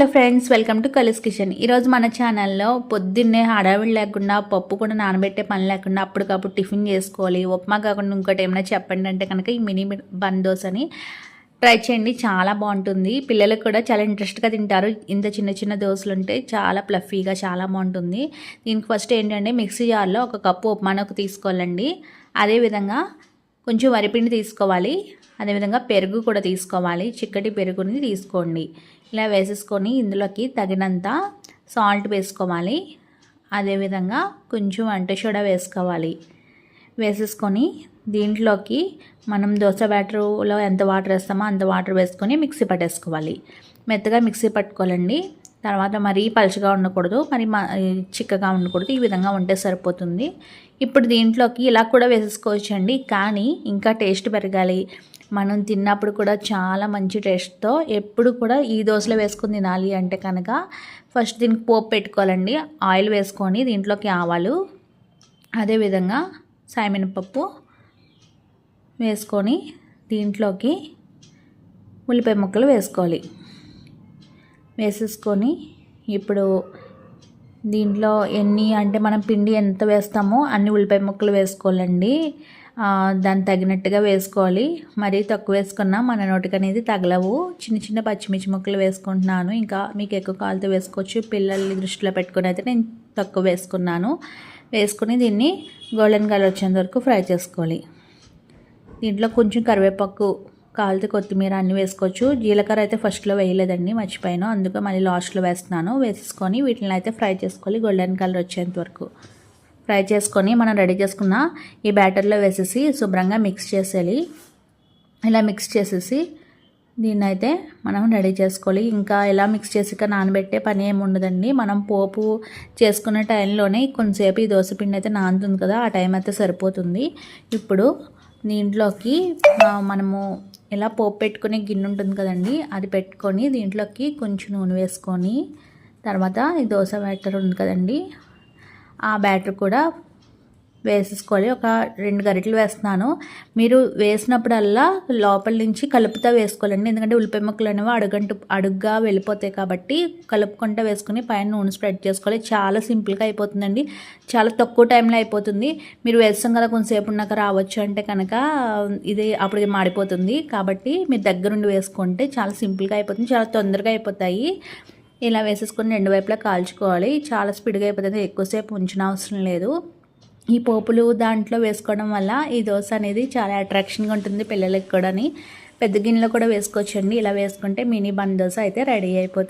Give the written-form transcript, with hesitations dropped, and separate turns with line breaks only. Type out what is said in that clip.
Hello friends, welcome to Kali's kitchen. ఈరోజు మన ఛానల్లో పొద్దున్నే హడావిడి లేకుండా పప్పు కూడా నానబెట్టే పని లేకుండా అప్పటికప్పుడు టిఫిన్ చేసుకోవాలి, ఉప్మా కాకుండా ఇంకోటి ఏమైనా చెప్పండి అంటే కనుక ఈ మినీ బన్ దోశని ట్రై చేయండి. చాలా బాగుంటుంది. పిల్లలకు కూడా చాలా ఇంట్రెస్ట్గా తింటారు. ఇంత చిన్న చిన్న దోశలు ఉంటే చాలా ప్లఫీగా చాలా బాగుంటుంది. దీనికి ఫస్ట్ ఏంటంటే మిక్సీ జార్లో ఒక కప్పు ఉప్మానకు తీసుకోవాలండి. అదేవిధంగా కొంచెం వరిపిండి తీసుకోవాలి. అదేవిధంగా పెరుగు కూడా తీసుకోవాలి. చిక్కటి పెరుగుని తీసుకోండి. ఇలా వేసేసుకొని ఇందులోకి తగినంత సాల్ట్ వేసుకోవాలి. అదేవిధంగా కొంచెం వంట సోడా వేసుకోవాలి. వేసేసుకొని దీంట్లోకి మనం దోశ బ్యాటర్లో ఎంత వాటర్ వేస్తామో అంత వాటర్ వేసుకొని మిక్సీ పట్టేసుకోవాలి. మెత్తగా మిక్సీ పట్టుకోవాలండి. తర్వాత మరీ పలుచగా ఉండకూడదు, మరి చిక్కగా ఉండకూడదు. ఈ విధంగా ఉంటే సరిపోతుంది. ఇప్పుడు దీంట్లోకి ఇలా కూడా వేసేసుకోవచ్చండి, కానీ ఇంకా టేస్ట్ పెరగాలి, మనం తిన్నప్పుడు కూడా చాలా మంచి టేస్ట్తో ఎప్పుడు కూడా ఈ దోశలో వేసుకొని తినాలి అంటే కనుక ఫస్ట్ దీనికి పోపు పెట్టుకోవాలండి. ఆయిల్ వేసుకొని దీంట్లోకి ఆవాలు, అదేవిధంగా సాయమినపప్పు వేసుకొని దీంట్లోకి ఉల్లిపాయ ముక్కలు వేసుకోవాలి. వేసేసుకొని ఇప్పుడు దీంట్లో ఎన్ని అంటే మనం పిండి ఎంత వేస్తామో అన్ని ఉల్లిపాయ ముక్కలు వేసుకోవాలండి. దాన్ని తగినట్టుగా వేసుకోవాలి. మరీ తక్కువ వేసుకున్నా మన నోటికి అనేది తగలవు. చిన్న చిన్న పచ్చిమిర్చి ముక్కలు వేసుకుంటున్నాను. ఇంకా మీకు ఎక్కువ కాలుతో వేసుకోవచ్చు. పిల్లల్ని దృష్టిలో పెట్టుకుని అయితే నేను తక్కువ వేసుకున్నాను. వేసుకుని దీన్ని గోల్డెన్ కలర్ వచ్చేంత వరకు ఫ్రై చేసుకోవాలి. దీంట్లో కొంచెం కరివేపాకు, కాలితే కొత్తిమీర అన్నీ వేసుకోవచ్చు. జీలకర్ర అయితే ఫస్ట్లో వేయలేదండి, మర్చిపోయాను, అందుకే మళ్ళీ లాస్ట్లో వేస్తున్నాను. వేసేసుకొని వీటిని అయితే ఫ్రై చేసుకోవాలి గోల్డెన్ కలర్ వచ్చేంత వరకు. ఫ్రై చేసుకొని మనం రెడీ చేసుకున్న ఈ బ్యాటర్లో వేసేసి శుభ్రంగా మిక్స్ చేసేయాలి. ఇలా మిక్స్ చేసేసి దీన్ని అయితే మనం రెడీ చేసుకోవాలి. ఇంకా ఇలా మిక్స్ చేసి నానబెట్టే పని ఏమి ఉండదండి. మనం పోపు చేసుకునే టైంలోనే కొంతసేపు ఈ దోశపిండి అయితే నానుతుంది కదా, ఆ టైం అయితే సరిపోతుంది. ఇప్పుడు దీంట్లోకి మనము ఇలా పోపు పెట్టుకునే గిన్నె ఉంటుంది కదండి, అది పెట్టుకొని దీంట్లోకి కొంచెం నూనె వేసుకొని తర్వాత ఈ దోశ బ్యాటర్ ఉంది కదండి, ఆ బ్యాటర్ కూడా వేసేసుకోవాలి. ఒక 2 గరిటెలు వేస్తున్నాను. మీరు వేసినప్పుడల్లా లోపల నుంచి కలుపుతూ వేసుకోవాలండి, ఎందుకంటే ఉల్లిపాయ ముక్కలు అనేవి అడుగ్గా వెళ్ళిపోతాయి కాబట్టి కలుపుకుంటూ వేసుకొని పైన నూనె స్ప్రెడ్ చేసుకోవాలి. చాలా సింపుల్గా అయిపోతుందండి, చాలా తక్కువ టైంలో అయిపోతుంది. మీరు వేస్తాం కదా కొంతసేపు ఉన్నాక రావచ్చు అంటే కనుక ఇది అప్పుడు మాడిపోతుంది. కాబట్టి మీరు దగ్గరుండి వేసుకుంటే చాలా సింపుల్గా అయిపోతుంది, చాలా తొందరగా అయిపోతాయి. ఇలా వేసేసుకొని 2 వైపులా కాల్చుకోవాలి. చాలా స్పీడ్గా అయిపోతుంది, ఎక్కువసేపు ఉంచిన అవసరం లేదు. ఈ పోపులు దాంట్లో వేసుకోవడం వల్ల ఈ దోశ అనేది చాలా అట్రాక్షన్గా ఉంటుంది పిల్లలకి కూడా. పెద్ద గిన్నెలో కూడా వేసుకోవచ్చండి. ఇలా వేసుకుంటే మినీ బన్ దోశ అయితే రెడీ అయిపోతుంది.